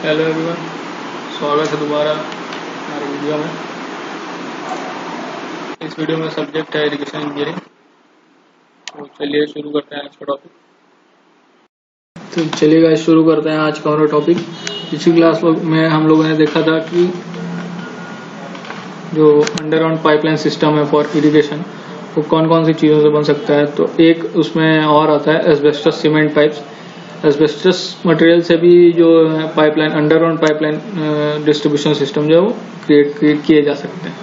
Hello everyone, स्वागत है दोबारा हमारे वीडियो में। इस वीडियो में सब्जेक्ट है इरिगेशन इंजीनियरिंग। तो चलिए शुरू करते हैं आज का टॉपिक। तो चलिए गाइस शुरू करते हैं आज का हमारा टॉपिक। पिछली क्लास में हम लोगों ने देखा था कि जो अंडरग्राउंड पाइपलाइन सिस्टम है फॉर इरिगेशन वो कौन कौन सी चीज़ों से बन सकता है। तो एक उसमें और आता है asbestos cement pipes. Asbestos material से भी जो pipeline underground pipeline distribution system जो है वो क्रिएट किए जा सकते हैं।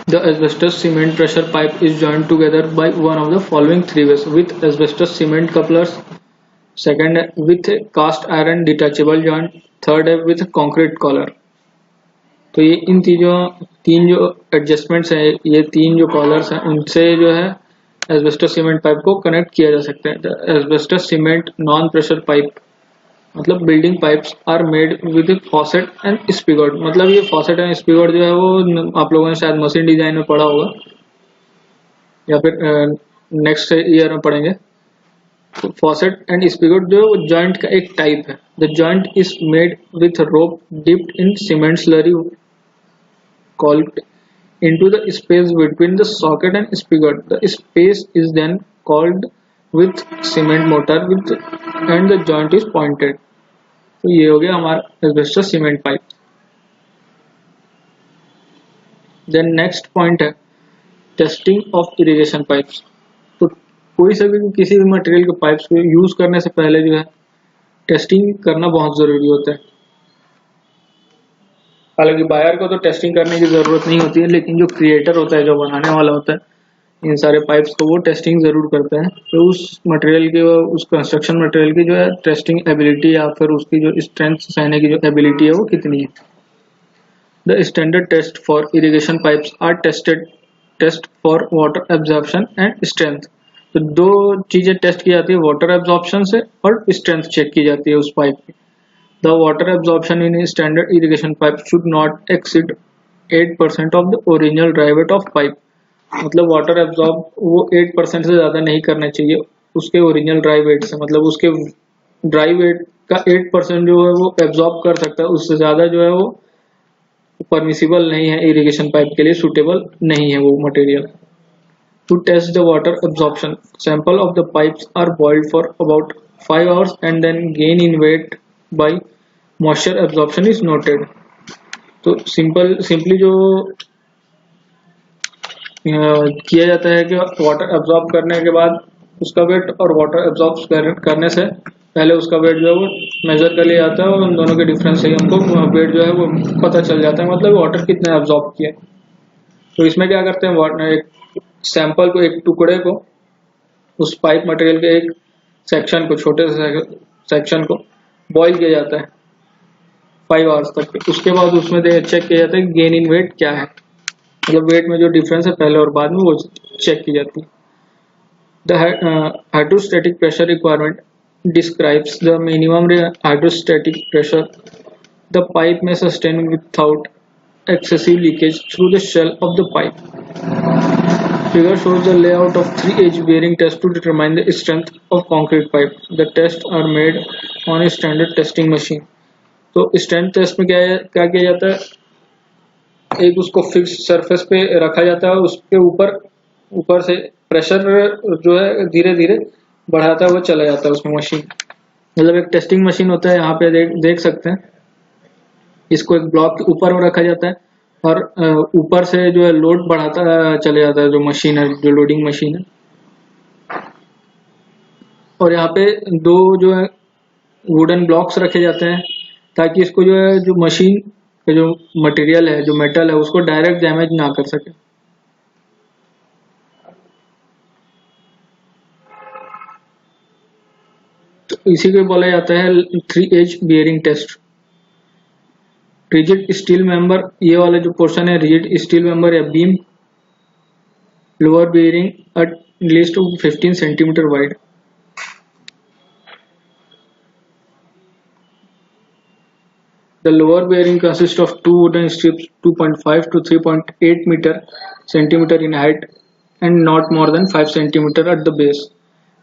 The asbestos cement pressure pipe is joined together by one of the following three ways: with asbestos cement couplers, second with cast iron detachable joint, third with concrete collar। तो ये इन तीन जो एडजस्टमेंट्स हैं, ये तीन जो कॉलर्स हैं, उनसे जो है एस्बेस्टस सीमेंट पाइप को कनेक्ट किया जा सकता है। Asbestos cement non pressure pipe मतलब building pipes are made with faucet and spigot. मतलब ये फॉसेट एंड स्पिगॉट जो है वो आप लोगों ने शायद मशीन डिजाइन में पढ़ा होगा या फिर नेक्स्ट ईयर में पढ़ेंगे। तो फॉसेट एंड स्पिगॉट जो है वो जॉइंट का एक टाइप है। The joint is made with rope dipped in cement slurry called into the space between the socket and spigot. The space is then called with cement mortar with and the joint is pointed. तो ये हो गया हमारा asbestos cement pipe. Then next point है testing of irrigation pipes. तो कोई से भी किसी भी मटेरियल के पाइप्स को यूज करने से पहले जो है टेस्टिंग करना बहुत जरूरी होता है। हालांकि बायर को तो टेस्टिंग करने की जरूरत नहीं होती है, लेकिन जो क्रिएटर होता है, जो बनाने वाला होता है इन सारे पाइप्स को, वो टेस्टिंग जरूर करता है। तो उस मटेरियल की, उस कंस्ट्रक्शन मटेरियल की जो है टेस्टिंग एबिलिटी या फिर उसकी जो स्ट्रेंथ सहने की जो एबिलिटी है वो कितनी है। The standard test for irrigation pipes are test for water absorption and strength. तो दो चीजें टेस्ट की जाती है, वाटर एब्जॉर्प्शन से और स्ट्रेंथ चेक की जाती है उस पाइप की। The water absorption in a standard irrigation pipe should not exceed 8% of the original dry weight of pipe। मतलब वाटर एब्जॉर्ब वो 8% से ज़्यादा नहीं करना चाहिए उसके ओरिजिनल ड्राई वेट से। मतलब उसके ड्राई वेट का 8% जो है वो एब्जॉर्ब कर सकता है, उससे ज़्यादा जो है वो परमिसिबल नहीं है, इरिगेशन पाइप के लिए सूटेबल नहीं है वो material. To test the water absorption, sample of the pipes are boiled for about 5 hours and then gain in weight by moisture absorption is noted। तो सिंपली जो किया जाता है कि वाटर एब्जॉर्ब करने के बाद उसका वेट और वाटर एब्जॉर्ब करने से पहले उसका वेट जो है वो मेजर कर लिया जाता है और उन दोनों के डिफरेंस से ही हमको वेट जो है वो पता चल जाता है, मतलब वाटर कितना एब्जॉर्ब किया। तो इसमें क्या करते हैं, एक सैंपल को, एक टुकड़े को, उस पाइप मटेरियल के एक सेक्शन को, छोटे से सेक्शन को बॉईल किया जाता है 5 आवर्स तक। उसके बाद उसमें चेक किया जाता है कि गेन इन वेट क्या है, मतलब वेट में जो डिफरेंस है पहले और बाद में वो चेक की जाती है। The hydrostatic pressure requirement describes the minimum hydrostatic pressure the pipe में sustain without excessive leakage through the shell of the pipe। Figure shows the layout of 3H bearing test to determine the strength of concrete pipe। The tests are made on a standard testing machine। तो strength test में क्या किया जाता है, एक उसको fix surface पे रखा जाता है, उसके ऊपर से प्रेशर जो है धीरे धीरे बढ़ाता हुआ चला जाता है उसमें मशीन। मतलब एक टेस्टिंग मशीन होता है, यहाँ पे देख सकते हैं, इसको एक ब्लॉक के ऊपर में रखा जाता है और ऊपर से जो है लोड बढ़ाता चले जाता है, जो मशीन है, जो लोडिंग मशीन है। और यहाँ पे दो जो है वुडन ब्लॉक्स रखे जाते हैं ताकि इसको जो है, जो मशीन का जो मटेरियल है, जो मेटल है, उसको डायरेक्ट डैमेज ना कर सके। तो इसी को बोला जाता है 3H bearing test. Rigid steel member, ये वाला जो पोर्शन है रिजिड स्टील मेंबर या beam, lower bearing at least 15 centimetre wide. The lower bearing consists of two wooden strips 2.5 to 3.8 centimeter in height and not more than 5 centimeter at the base।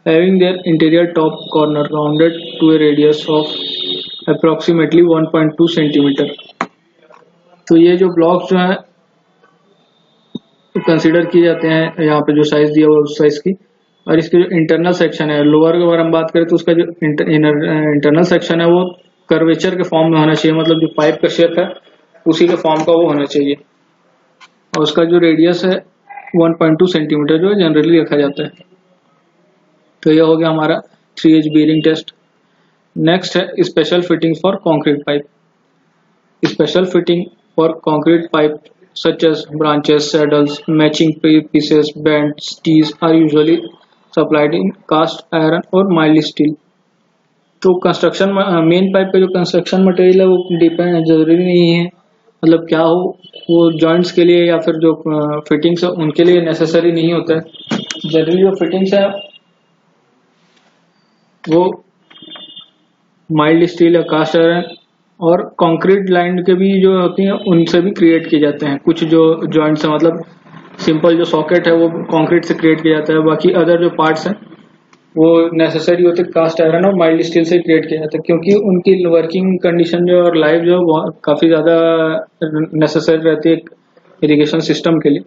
having their interior top corner rounded to a radius of approximately 1.2 centimetre. तो ये जो blocks जो हैं consider किए जाते हैं यहाँ पे जो साइज दिया हुआ है उस साइज की, और इसके जो इंटरनल सेक्शन है लोअर की अगर हम बात करें तो उसका जो इंटरनल सेक्शन है वो कर्वेचर के फॉर्म में होना चाहिए, मतलब जो पाइप का शेप है उसी के फॉर्म का वो होना चाहिए, और उसका जो रेडियस है 1.2 सेंटीमीटर जो जनरली रखा जाता है। तो यह हो गया हमारा 3H बीयरिंग टेस्ट। नेक्स्ट है special fitting for concrete pipe. Special fitting for concrete pipe such as branches, saddles, matching pieces, bands, tees are usually supplied in cast iron or mild steel। तो construction main pipe का जो construction material है वो depend जरूरी नहीं है, मतलब क्या हो वो जॉइंट्स के लिए या फिर जो फिटिंग्स है उनके लिए नेसेसरी नहीं होता है। जनरली जो फिटिंग्स है वो माइल्ड स्टील या कास्ट आयरन और कंक्रीट लाइन के भी जो होती हैं उनसे भी क्रिएट किए जाते हैं। कुछ जो जॉइंट्स हैं मतलब सिंपल जो सॉकेट है वो कंक्रीट से क्रिएट किया जाता है, बाकी अदर जो पार्ट्स हैं वो नेसेसरी होते हैं कास्ट आयरन और माइल्ड स्टील से क्रिएट किया जाता है, क्योंकि उनकी वर्किंग कंडीशन जो और लाइफ जो है काफ़ी ज़्यादा नेसेसरी रहती है इरिगेशन सिस्टम के लिए।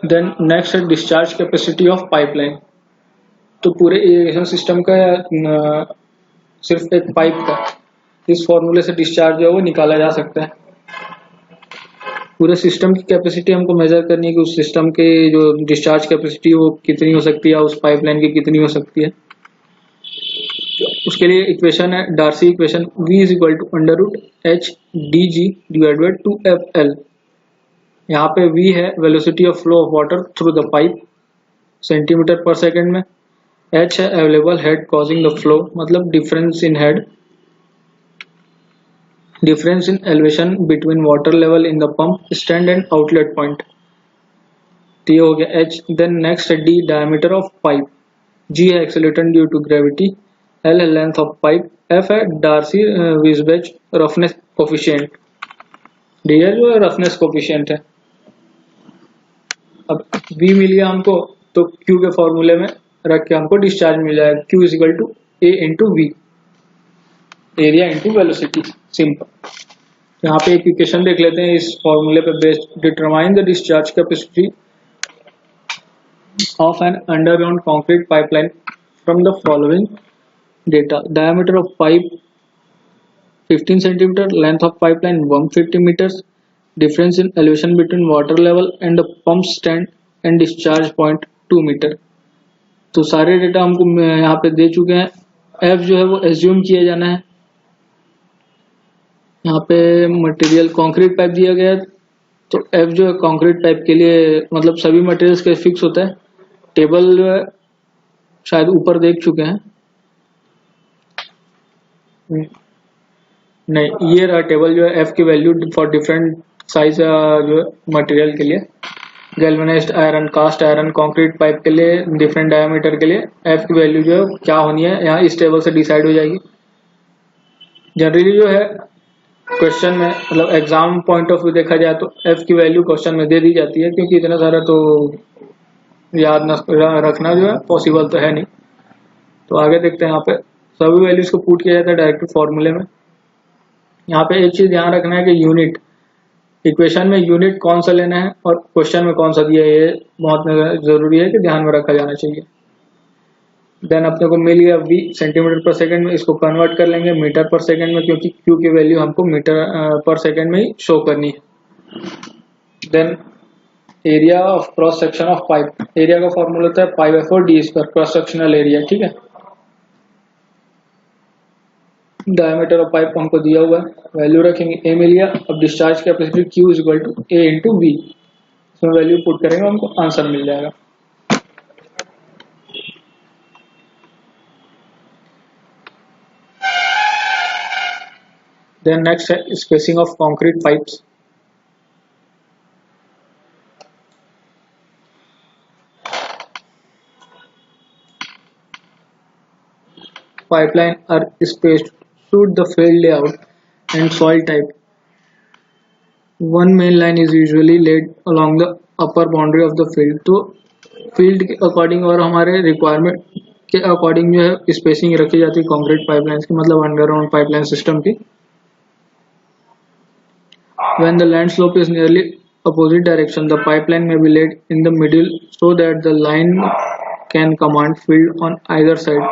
देन नेक्स्ट है डिस्चार्ज कैपेसिटी ऑफ पाइपलाइन। तो पूरे इरिगेशन सिस्टम का सिर्फ एक पाइप का इस फॉर्मूले से डिस्चार्ज जो है वो निकाला जा सकता है। पूरे सिस्टम की कैपेसिटी हमको मेजर करनी है कि उस सिस्टम के जो डिस्चार्ज कैपेसिटी वो कितनी हो सकती है, उस पाइपलाइन की कितनी हो सकती है। उसके लिए इक्वेशन है Darcy equation, V is equal to √H/dg/2FL। यहाँ पे V है velocity of flow of water through the pipe centimetre per second में, H है available head causing the flow, मतलब difference in head, difference in elevation between water level in the pump stand and outlet point. तो ये हो गया H। Then next है D diameter of pipe, G है acceleration due to gravity, L है length of pipe, F है Darcy विस्बेच roughness coefficient, D है जो रफनेस कोफिशिएंट है। अब V मिल गया हमको तो Q के फॉर्मूले में रख के हमको डिस्चार्ज मिल जाएगा, Q is equal to A into V, area into velocity, simple. यहाँ पे एक इक्वेशन देख लेते हैं इस फॉर्मूले पे based. Determine the discharge capacity of an underground concrete pipeline from the following data. Diameter of pipe 15 centimetre, length of pipeline 150 metres, difference in elevation between water level and the pump stand and discharge point 2 metre. तो सारे data हमको यहाँ पे दे चुके हैं। F जो है वो एज्यूम किया जाना है। यहाँ पे मटेरियल कंक्रीट पाइप दिया गया है तो F जो है कंक्रीट पाइप के लिए मतलब सभी मटेरियल्स के फिक्स होता है। टेबल जो है शायद ऊपर देख चुके हैं, नहीं ये रहा टेबल जो है F की वैल्यू फॉर डिफरेंट साइज जो मटेरियल के लिए, galvanised iron, cast iron, concrete pipe के लिए डिफरेंट डायमीटर के लिए F की वैल्यू जो है क्या होनी है यहाँ इस टेबल से डिसाइड हो जाएगी। जनरली जो है क्वेश्चन में मतलब एग्जाम पॉइंट ऑफ व्यू देखा जाए तो F की वैल्यू क्वेश्चन में दे दी जाती है, क्योंकि इतना सारा तो याद रखना जो है पॉसिबल तो है नहीं। तो आगे देखते हैं, यहाँ पे सभी वैल्यूज को पुट किया जाता है डायरेक्ट फॉर्मूले में। यहाँ पे एक चीज ध्यान रखना है कि यूनिट, इक्वेशन में यूनिट कौन सा लेना है और क्वेश्चन में कौन सा दिया है, ये बहुत जरूरी है कि ध्यान में रखा जाना चाहिए। देन अपने को मिल गया V सेंटीमीटर पर सेकंड में, इसको कन्वर्ट कर लेंगे मीटर पर सेकंड में, क्योंकि Q की वैल्यू हमको मीटर पर सेकंड में ही शो करनी है। Then area of cross section of pipe, area का फॉर्मूला होता है π/4d², क्रॉस सेक्शनल एरिया, ठीक है। डायमीटर ऑफ पाइप हमको दिया हुआ है, वैल्यू रखेंगे, A मिल गया। अब discharge capacity Q is equal to A into V, इसमें वैल्यू पुट करेंगे हमको आंसर मिल जाएगा। देन नेक्स्ट है spacing of concrete pipes. Pipeline are spaced to suit the field layout and soil type. One main line is usually laid along the upper boundary of the field. तो field के according और हमारे requirement के according जो है spacing रखी जाती है कंक्रीट पाइपलाइंस की, मतलब अंडरग्राउंड पाइपलाइन सिस्टम की। When the land slope is nearly opposite direction, the pipeline may be laid in the middle so that the line can command field on either side।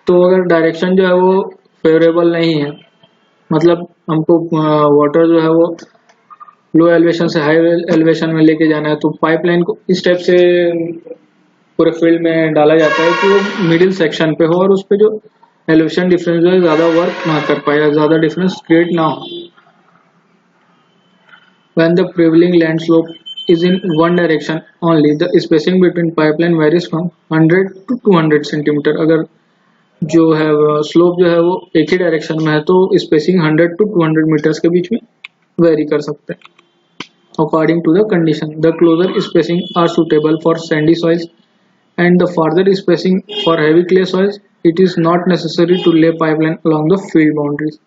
तो अगर direction जो है वो favourable नहीं है, मतलब हमको वाटर जो है वो लो एलिवेशन से हाई एलिवेशन में लेके जाना है, तो पाइपलाइन को इस टाइप से पूरे फील्ड में डाला जाता है कि वो मिडिल सेक्शन पे हो और उस पे जो एलिवेशन डिफरेंस जो है ज़्यादा वर्क ना कर पाए, ज़्यादा डिफरेंस क्रिएट ना हो। When the prevailing land slope is in one direction only, the spacing between pipeline varies from 100 to 200 centimetre. अगर जो है स्लोप जो है वो एक ही डायरेक्शन में है तो स्पेसिंग 100 to 200 मीटर्स के बीच में वेरी कर सकते हैं। According to the condition, the closer spacing are suitable for sandy soils and the farther spacing for heavy clay soils. It is not necessary to lay pipeline along the field boundaries।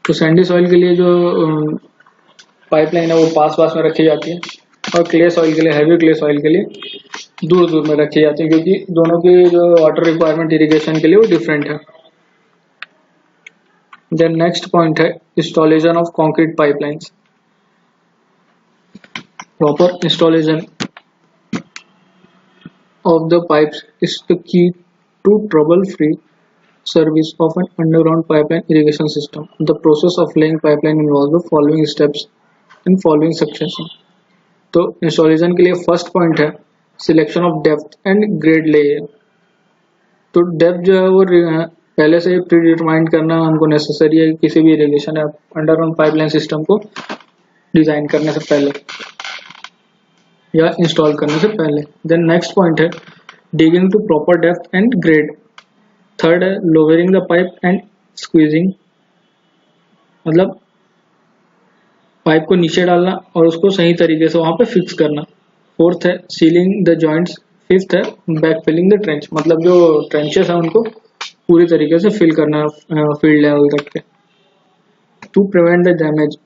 तो Sandy soil के लिए जो pipeline है वो पास पास में रखी जाती है और क्ले सॉइल के लिए, हैवी क्ले सॉइल के लिए दूर दूर में रखी जाती है, क्योंकि दोनों की जो वाटर रिक्वायरमेंट इरिगेशन के लिए वो डिफरेंट है। देन नेक्स्ट पॉइंट है installation of concrete pipelines. Proper installation of the pipes is the key to trouble free service of an underground pipeline irrigation system. The process of laying pipeline involves the following steps in following succession। तो installation के लिए first point है selection of depth and grade layer. तो depth जो है वो पहले से ही प्री डिटरमाइंड करना हमको नेसेसरी है किसी भी इरिगेशन या अंडरग्राउंड पाइपलाइन सिस्टम को डिजाइन करने से पहले या इंस्टॉल करने से पहले। देन नेक्स्ट पॉइंट है digging to proper depth and grade. Third है lowering the pipe and squeezing, मतलब पाइप को नीचे डालना और उसको सही तरीके से वहां पे फिक्स करना। फोर्थ है सीलिंग द जॉइंट्स। फिफ्थ है बैक फिलिंग द ट्रेंच, मतलब जो ट्रेंचेस है उनको पूरी तरीके से फिल करना फील्ड लेवल तक के, to prevent the damage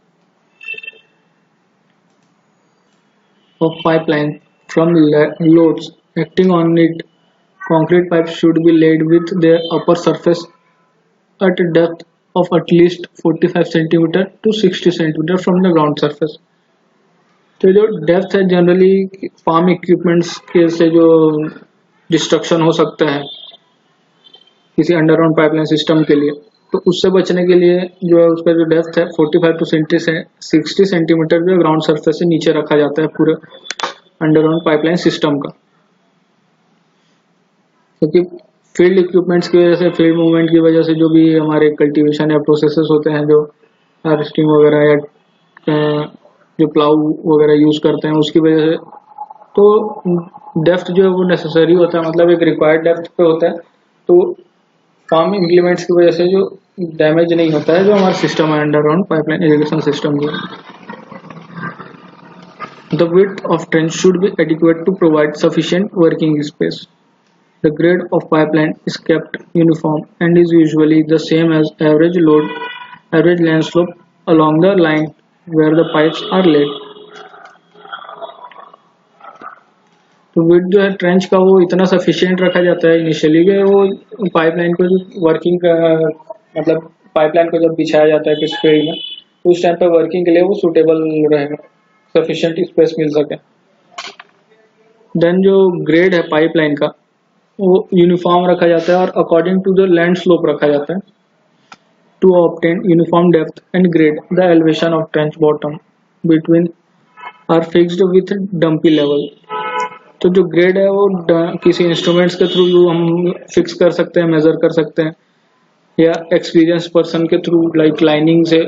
of pipeline from loads acting on it. Concrete pipes should be laid with their upper surface at a depth of at least 45 cm to 60 cm from the ground surface। तो जो depth है generally farm equipments के से जो destruction हो सकता है किसी अंडरग्राउंड पाइपलाइन सिस्टम के लिए, तो उससे बचने के लिए जो है उसका जो डेप्थ है 45 टू 60 सेंटीमीटर जो ग्राउंड सरफेस से नीचे रखा जाता है पूरे अंडरग्राउंड पाइपलाइन सिस्टम का। क्योंकि फील्ड इक्विपमेंट्स की वजह से, फील्ड मूवमेंट की वजह से जो भी हमारे कल्टीवेशन या प्रोसेसेस होते हैं, जो हार्वेस्टिंग वगैरह या जो प्लाऊ वगैरह यूज़ करते हैं उसकी वजह से, तो डेप्थ जो है वो नेसेसरी होता है, मतलब एक रिक्वायर्ड डेप्थ पे होता है। तो फार्म इम्प्लीमेंट्स की वजह से जो डैमेज नहीं होता है जो हमारा सिस्टम है अंडरग्राउंड पाइपलाइन इरिगेशन सिस्टम जो। The width of trench should be adequate to provide sufficient working space. The grade of pipeline is kept uniform and is usually the same as average land slope along the line where the pipes are laid। तो width जो है trench का वो इतना sufficient रखा जाता है initially कि वो पाइपलाइन को जो वर्किंग का, मतलब पाइपलाइन को जब बिछाया जाता है किस फील्ड में, तो उस टाइम पे वर्किंग के लिए वो सूटेबल रहेगा, सफिशिएंट स्पेस मिल सके। देन जो ग्रेड है पाइपलाइन का वो यूनिफॉर्म रखा जाता है और according to the land slope रखा जाता है। To obtain uniform depth and grade the elevation of trench bottom between are fixed with dumpy level. तो जो ग्रेड है वो किसी इंस्ट्रूमेंट्स के थ्रू हम फिक्स कर सकते हैं, मेजर कर सकते हैं, या एक्सपीरियंस पर्सन के थ्रू लाइक लाइनिंग से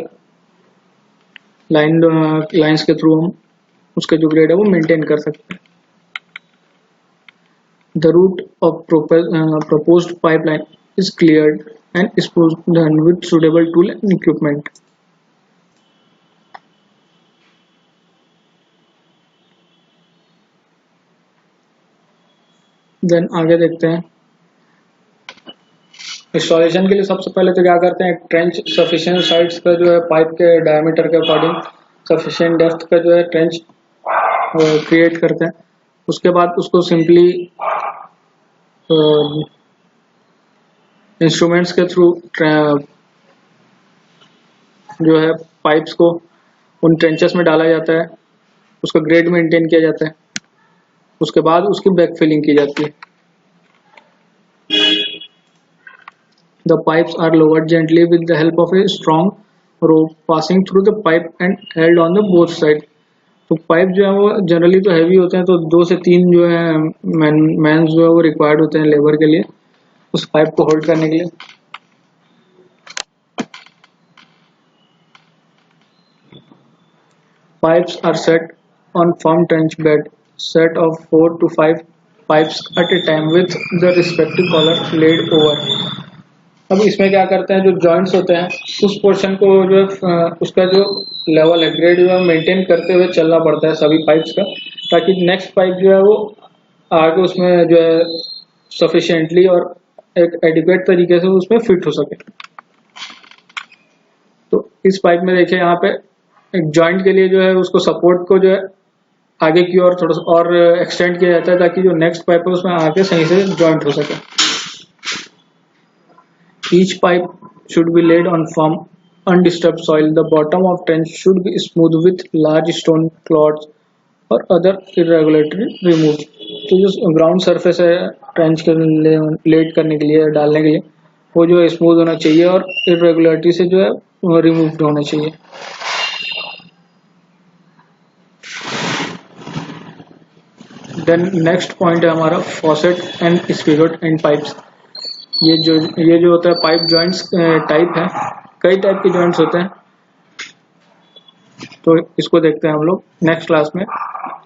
लाइंस के थ्रू हम उसका जो ग्रेड है वो मेंटेन कर सकते हैं। The route of proposed pipeline is cleared and is done with suitable tool and equipment। Then आगे देखते हैं इंस्टॉलेशन के लिए सबसे पहले तो क्या करते हैं, ट्रेंच सफिशिएंट साइड्स का जो है पाइप के डायमीटर के अकॉर्डिंग सफिशिएंट डेप्थ का जो है ट्रेंच क्रिएट करते हैं। उसके बाद उसको सिंपली इंस्ट्रूमेंट्स के थ्रू जो है पाइप्स को उन ट्रेंचेस में डाला जाता है, उसका ग्रेड मेंटेन किया जाता है, उसके बाद उसकी बैक फिलिंग की जाती है। The pipes are lowered gently with the help of a strong rope passing through the pipe and held on the both side. तो पाइप जो है वो जनरली तो हैवी होते हैं, तो 2 से 3 जो है मैन जो है वो रिक्वायर्ड होते हैं लेबर के लिए उस पाइप को होल्ड करने के लिए। Pipes are set on firm trench bed set of 4 to 5 pipes at a time with the respective collar laid over. अब इसमें क्या करते हैं, जो जॉइंट्स होते हैं उस पोर्शन को जो है उसका जो लेवल है ग्रेड जो है मेंटेन करते हुए चलना पड़ता है सभी पाइप्स का, ताकि नेक्स्ट पाइप जो है वो आगे उसमें जो है सफिशिएंटली और एक एडिक्वेट तरीके से उसमें फिट हो सके। तो इस पाइप में देखिए यहाँ पे एक जॉइंट के लिए जो है उसको सपोर्ट को जो है आगे की ओर थोड़ा सा और एक्सटेंड किया जाता है ताकि जो नेक्स्ट पाइप है उसमें आगे सही से जॉइंट हो सके। Each pipe should be laid on firm, undisturbed soil. The bottom of trench should be smooth with large stone clods or other irregularity removed. तो जो ग्राउंड सरफेस है ट्रेंच के लिए लेट करने के लिए डालने के लिए वो जो है स्मूथ होना चाहिए और इरेगुलरिटी से जो है रिमूव होना चाहिए। देन नेक्स्ट पॉइंट है हमारा faucet and spigot end pipes. ये जो होता है पाइप जॉइंट्स टाइप है, कई टाइप के जॉइंट्स होते हैं, तो इसको देखते हैं हम लोग नेक्स्ट क्लास में।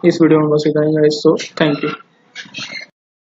इस वीडियो में बस इतना ही गाइस, सो थैंक यू।